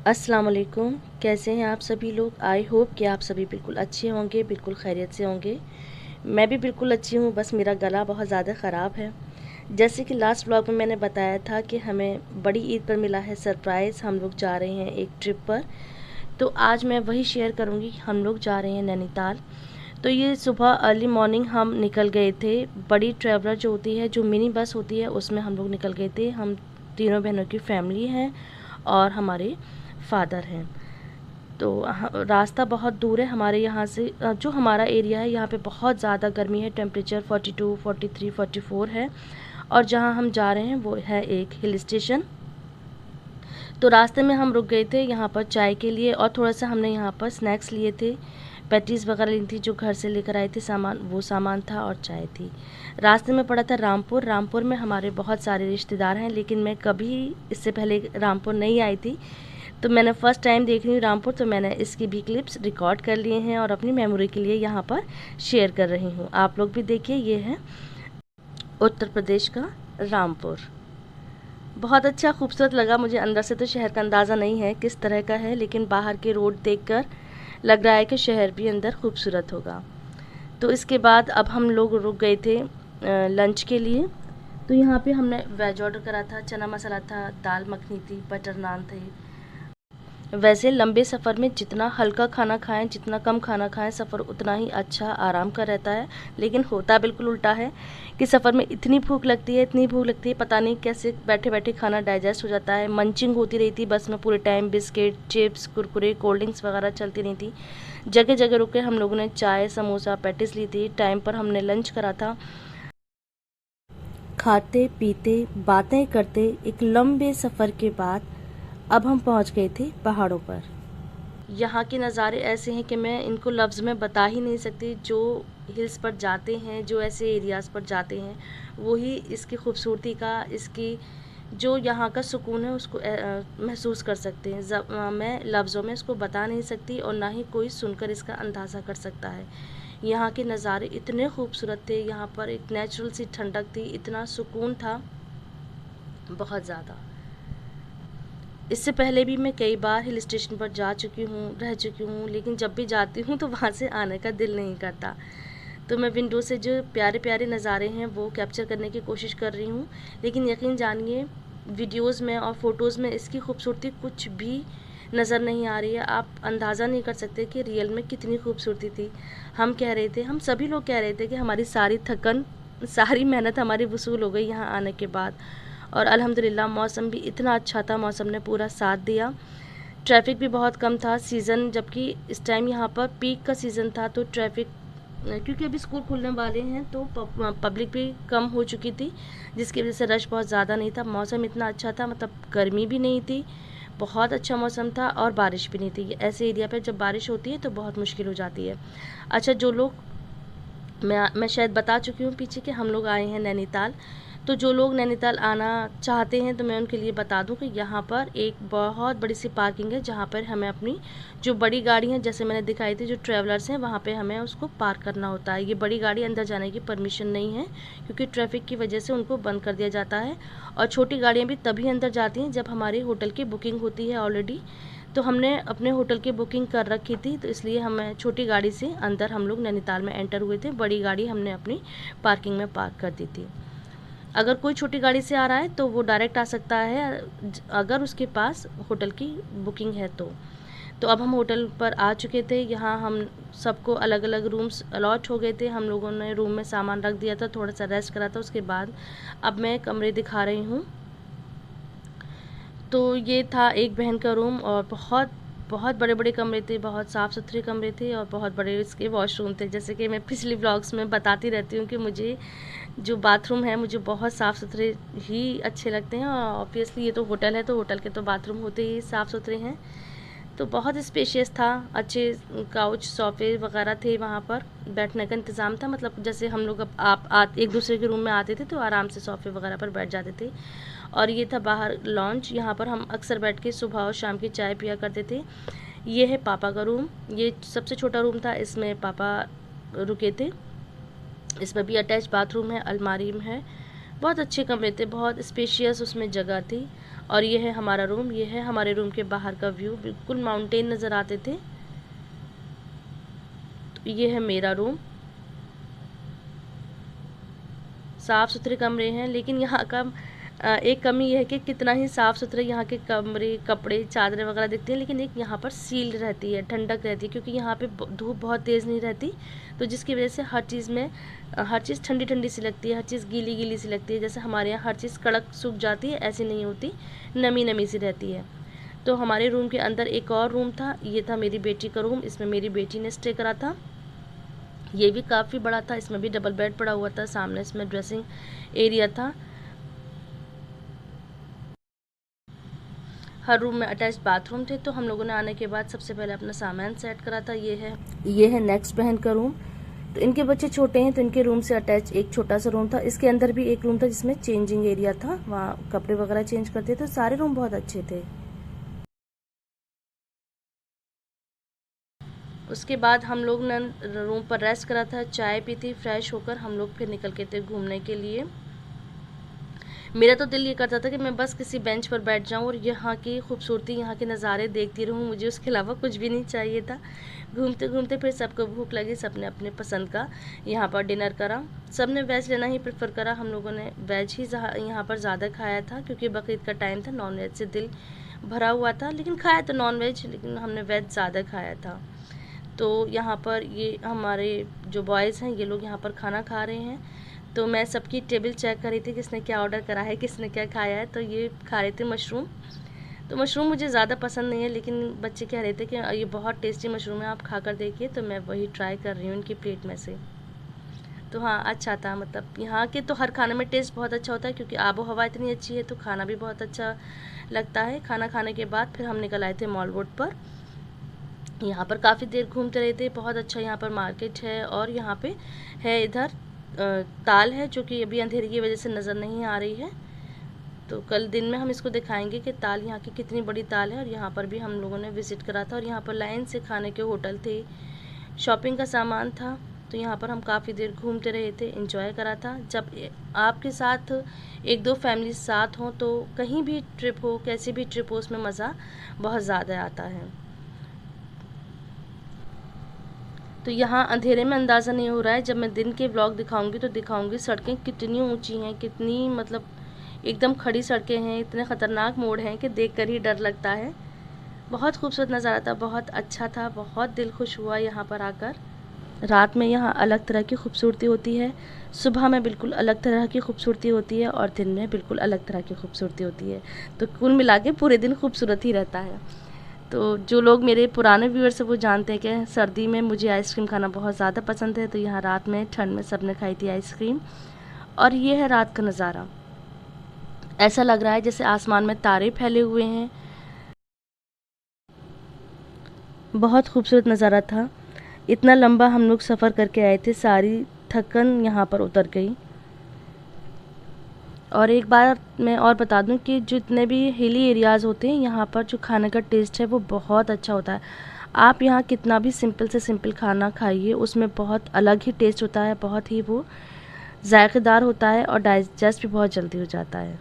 अस्सलाम वालेकुम। कैसे हैं आप सभी लोग? आई होप कि आप सभी बिल्कुल अच्छे होंगे, बिल्कुल खैरियत से होंगे। मैं भी बिल्कुल अच्छी हूँ, बस मेरा गला बहुत ज़्यादा ख़राब है। जैसे कि लास्ट व्लॉग में मैंने बताया था कि हमें बड़ी ईद पर मिला है सरप्राइज़, हम लोग जा रहे हैं एक ट्रिप पर। तो आज मैं वही शेयर करूँगी। हम लोग जा रहे हैं नैनीताल। तो ये सुबह अर्ली मॉर्निंग हम निकल गए थे। बड़ी ट्रैवलर जो होती है, जो मिनी बस होती है, उसमें हम लोग निकल गए थे। हम तीनों बहनों की फैमिली है और हमारे फादर हैं। तो रास्ता बहुत दूर है हमारे यहाँ से। जो हमारा एरिया है यहाँ पे बहुत ज़्यादा गर्मी है, टेम्परेचर 42, 43, 44 है। और जहाँ हम जा रहे हैं वो है एक हिल स्टेशन। तो रास्ते में हम रुक गए थे यहाँ पर चाय के लिए, और थोड़ा सा हमने यहाँ पर स्नैक्स लिए थे। पैटीज़ वगैरह ली थी जो घर से लेकर आए थे सामान, वो सामान था और चाय थी। रास्ते में पड़ा था रामपुर। रामपुर में हमारे बहुत सारे रिश्तेदार हैं, लेकिन मैं कभी इससे पहले रामपुर नहीं आई थी। तो मैंने फ़र्स्ट टाइम देख रही हूँ रामपुर, तो मैंने इसकी भी क्लिप्स रिकॉर्ड कर लिए हैं और अपनी मेमोरी के लिए यहाँ पर शेयर कर रही हूँ। आप लोग भी देखिए, ये है उत्तर प्रदेश का रामपुर। बहुत अच्छा खूबसूरत लगा मुझे। अंदर से तो शहर का अंदाज़ा नहीं है किस तरह का है, लेकिन बाहर के रोड देखकर लग रहा है कि शहर भी अंदर खूबसूरत होगा। तो इसके बाद अब हम लोग रुक गए थे लंच के लिए। तो यहाँ पे हमने वेज ऑर्डर करा था, चना मसाला था, दाल मखनी थी, बटर नान थे। वैसे लंबे सफ़र में जितना हल्का खाना खाएं, जितना कम खाना खाएं, सफ़र उतना ही अच्छा आराम का रहता है। लेकिन होता बिल्कुल उल्टा है कि सफ़र में इतनी भूख लगती है, इतनी भूख लगती है, पता नहीं कैसे बैठे बैठे खाना डाइजेस्ट हो जाता है। मंचिंग होती रही थी बस में पूरे time, biscuit, chips, Kurkure, cold drinks वगैरह चलती रही थी। जगह जगह रुक के हम लोगों ने चाय, समोसा, पैटिस ली थी। टाइम पर हमने लंच करा था। खाते पीते बातें करते एक लंबे सफ़र के बाद अब हम पहुंच गए थे पहाड़ों पर। यहाँ के नज़ारे ऐसे हैं कि मैं इनको लफ्ज़ में बता ही नहीं सकती। जो हिल्स पर जाते हैं, जो ऐसे एरियाज़ पर जाते हैं, वो ही इसकी खूबसूरती का, इसकी जो यहाँ का सुकून है उसको महसूस कर सकते हैं। मैं लफ्ज़ों में इसको बता नहीं सकती और ना ही कोई सुनकर इसका अंदाज़ा कर सकता है। यहाँ के नज़ारे इतने खूबसूरत थे, यहाँ पर एक नेचुरल सी ठंडक थी, इतना सुकून था, बहुत ज़्यादा। इससे पहले भी मैं कई बार हिल स्टेशन पर जा चुकी हूँ, रह चुकी हूँ, लेकिन जब भी जाती हूँ तो वहाँ से आने का दिल नहीं करता। तो मैं विंडो से जो प्यारे प्यारे नज़ारे हैं वो कैप्चर करने की कोशिश कर रही हूँ, लेकिन यकीन जानिए वीडियोज़ में और फ़ोटोज़ में इसकी खूबसूरती कुछ भी नज़र नहीं आ रही है। आप अंदाज़ा नहीं कर सकते कि रियल में कितनी खूबसूरती थी। हम कह रहे थे, हम सभी लोग कह रहे थे कि हमारी सारी थकन, सारी मेहनत हमारी वसूल हो गई यहाँ आने के बाद। और अल्हम्दुलिल्लाह मौसम भी इतना अच्छा था, मौसम ने पूरा साथ दिया। ट्रैफ़िक भी बहुत कम था। सीज़न, जबकि इस टाइम यहाँ पर पीक का सीज़न था, तो ट्रैफ़िक, क्योंकि अभी स्कूल खुलने वाले हैं तो पब्लिक भी कम हो चुकी थी, जिसकी वजह से रश बहुत ज़्यादा नहीं था। मौसम इतना अच्छा था, मतलब गर्मी भी नहीं थी, बहुत अच्छा मौसम था, और बारिश भी नहीं थी। ऐसे एरिया पे जब बारिश होती है तो बहुत मुश्किल हो जाती है। अच्छा, जो लोग, मैं शायद बता चुकी हूँ पीछे कि हम लोग आए हैं नैनीताल। तो जो लोग नैनीताल आना चाहते हैं तो मैं उनके लिए बता दूं कि यहाँ पर एक बहुत बड़ी सी पार्किंग है, जहाँ पर हमें अपनी जो बड़ी गाड़ी हैं, जैसे मैंने दिखाई थी, जो ट्रैवलर्स हैं, वहाँ पे हमें उसको पार्क करना होता है। ये बड़ी गाड़ी अंदर जाने की परमिशन नहीं है, क्योंकि ट्रैफिक की वजह से उनको बंद कर दिया जाता है। और छोटी गाड़ियाँ भी तभी अंदर जाती हैं जब हमारी होटल की बुकिंग होती है ऑलरेडी। तो हमने अपने होटल की बुकिंग कर रखी थी, तो इसलिए हमें छोटी गाड़ी से अंदर हम लोग नैनीताल में एंटर हुए थे। बड़ी गाड़ी हमने अपनी पार्किंग में पार्क कर दी थी। अगर कोई छोटी गाड़ी से आ रहा है तो वो डायरेक्ट आ सकता है, अगर उसके पास होटल की बुकिंग है तो अब हम होटल पर आ चुके थे। यहाँ हम सबको अलग अलग रूम्स अलॉट हो गए थे। हम लोगों ने रूम में सामान रख दिया था, थोड़ा सा रेस्ट करा था, उसके बाद अब मैं कमरे दिखा रही हूँ। तो ये था एक बहन का रूम, और बहुत बहुत बड़े बड़े कमरे थे, बहुत साफ़ सुथरे कमरे थे, और बहुत बड़े इसके वॉशरूम थे। जैसे कि मैं पिछली व्लॉग्स में बताती रहती हूँ कि मुझे जो बाथरूम है, मुझे बहुत साफ़ सुथरे ही अच्छे लगते हैं। और ऑब्वियसली ये तो होटल है, तो होटल के तो बाथरूम होते ही साफ़ सुथरे हैं। तो बहुत स्पेशियस था, अच्छे काउच, सोफ़े वगैरह थे, वहाँ पर बैठने का इंतज़ाम था। मतलब जैसे हम लोग अब आप एक दूसरे के रूम में आते थे तो आराम से सोफ़े वगैरह पर बैठ जाते थे। और ये था बाहर लॉन्च, यहाँ पर हम अक्सर बैठ के सुबह और शाम की चाय पिया करते थे। ये है पापा का रूम, ये सबसे छोटा रूम था, इसमें पापा रुके थे। इसमें भी अटैच बाथरूम है, अलमारी में है, बहुत अच्छे कमरे थे, बहुत स्पेशियस उसमें जगह थी। और ये है हमारा रूम। ये है हमारे रूम के बाहर का व्यू, बिल्कुल माउंटेन नज़र आते थे। तो ये है मेरा रूम। साफ़ सुथरे कमरे हैं, लेकिन यहाँ का एक कमी यह है कि कितना ही साफ़ सुथरे यहाँ के कमरे, कपड़े, चादरें वगैरह दिखते हैं, लेकिन एक यहाँ पर सील्ड रहती है, ठंडक रहती है, क्योंकि यहाँ पे धूप बहुत तेज़ नहीं रहती, तो जिसकी वजह से हर चीज़ ठंडी ठंडी सी लगती है, हर चीज़ गीली गीली सी लगती है। जैसे हमारे यहाँ हर चीज़ कड़क सूख जाती है, ऐसी नहीं होती, नमी नमी सी रहती है। तो हमारे रूम के अंदर एक और रूम था, ये था मेरी बेटी का रूम। इसमें मेरी बेटी ने स्टे करा था। ये भी काफ़ी बड़ा था, इसमें भी डबल बेड पड़ा हुआ था, सामने इसमें ड्रेसिंग एरिया था। हर रूम में अटैच बाथरूम थे। तो हम लोगों ने आने के बाद सबसे पहले अपना सामान सेट करा था। ये है नेक्स्ट बहन का रूम। तो इनके बच्चे छोटे हैं, तो इनके रूम से अटैच एक छोटा सा रूम था। इसके अंदर भी एक रूम था जिसमें चेंजिंग एरिया था, वहाँ कपड़े वगैरह चेंज करते थे। तो सारे रूम बहुत अच्छे थे। उसके बाद हम लोग ने रूम पर रेस्ट करा था, चाय पी थी, फ्रेश होकर हम लोग फिर निकल के थे घूमने के लिए। मेरा तो दिल ये करता था कि मैं बस किसी बेंच पर बैठ जाऊं और यहाँ की खूबसूरती, यहाँ के नज़ारे देखती रहूं, मुझे उसके अलावा कुछ भी नहीं चाहिए था। घूमते घूमते फिर सबको भूख लगी, सबने अपने पसंद का यहाँ पर डिनर करा। सबने वेज लेना ही प्रेफर करा, हम लोगों ने वेज ही यहाँ पर ज़्यादा खाया था, क्योंकि बकरीद का टाइम था, नॉन वेज से दिल भरा हुआ था। लेकिन खाया तो नॉन वेज, लेकिन हमने वेज ज़्यादा खाया था। तो यहाँ पर ये हमारे जो बॉयज़ हैं, ये लोग यहाँ पर खाना खा रहे हैं। तो मैं सबकी टेबल चेक कर रही थी, किसने क्या ऑर्डर करा है, किसने क्या खाया है। तो ये खा रहे थे मशरूम। तो मशरूम मुझे ज़्यादा पसंद नहीं है, लेकिन बच्चे कह रहे थे कि ये बहुत टेस्टी मशरूम है, आप खा कर देखिए। तो मैं वही ट्राई कर रही हूँ इनकी प्लेट में से। तो हाँ, अच्छा था। मतलब यहाँ के तो हर खाने में टेस्ट बहुत अच्छा होता है, क्योंकि आबो हवा इतनी अच्छी है, तो खाना भी बहुत अच्छा लगता है। खाना खाने के बाद फिर हम निकल आए थे मॉल रोड पर। यहाँ पर काफ़ी देर घूमते रहे थे। बहुत अच्छा यहाँ पर मार्केट है, और यहाँ पे है इधर ताल है, जो कि अभी अंधेरे की वजह से नज़र नहीं आ रही है। तो कल दिन में हम इसको दिखाएंगे कि ताल यहाँ की कितनी बड़ी ताल है। और यहाँ पर भी हम लोगों ने विज़िट करा था, और यहाँ पर लाइन से खाने के होटल थे, शॉपिंग का सामान था। तो यहाँ पर हम काफ़ी देर घूमते रहे थे, इंजॉय करा था। जब आपके साथ एक दो फैमिली साथ हों, तो कहीं भी ट्रिप हो, कैसी भी ट्रिप हो, उसमें मज़ा बहुत ज़्यादा आता है। तो यहाँ अंधेरे में अंदाज़ा नहीं हो रहा है, जब मैं दिन के व्लॉग दिखाऊंगी तो दिखाऊंगी सड़कें कितनी ऊंची हैं, कितनी मतलब एकदम खड़ी सड़कें हैं, इतने ख़तरनाक मोड़ हैं कि देखकर ही डर लगता है। बहुत खूबसूरत नज़ारा था, बहुत अच्छा था, बहुत दिल खुश हुआ यहाँ पर आकर। रात में यहाँ अलग तरह की खूबसूरती होती है, सुबह में बिल्कुल अलग तरह की खूबसूरती होती है, और दिन में बिल्कुल अलग तरह की खूबसूरती होती है। तो कुल मिला के पूरे दिन खूबसूरत ही रहता है। तो जो लोग मेरे पुराने व्यूअर्स हैं वो जानते हैं कि सर्दी में मुझे आइसक्रीम खाना बहुत ज़्यादा पसंद है। तो यहाँ रात में ठंड में सबने खाई थी आइसक्रीम। और ये है रात का नज़ारा, ऐसा लग रहा है जैसे आसमान में तारे फैले हुए हैं। बहुत खूबसूरत नज़ारा था। इतना लंबा हम लोग सफ़र करके आए थे, सारी थकन यहाँ पर उतर गई। और एक बार मैं और बता दूं कि जितने भी हिली एरियाज़ होते हैं, यहाँ पर जो खाने का टेस्ट है वो बहुत अच्छा होता है। आप यहाँ कितना भी सिंपल से सिंपल खाना खाइए, उसमें बहुत अलग ही टेस्ट होता है, बहुत ही वो जायकेदार होता है, और डाइजेस्ट भी बहुत जल्दी हो जाता है।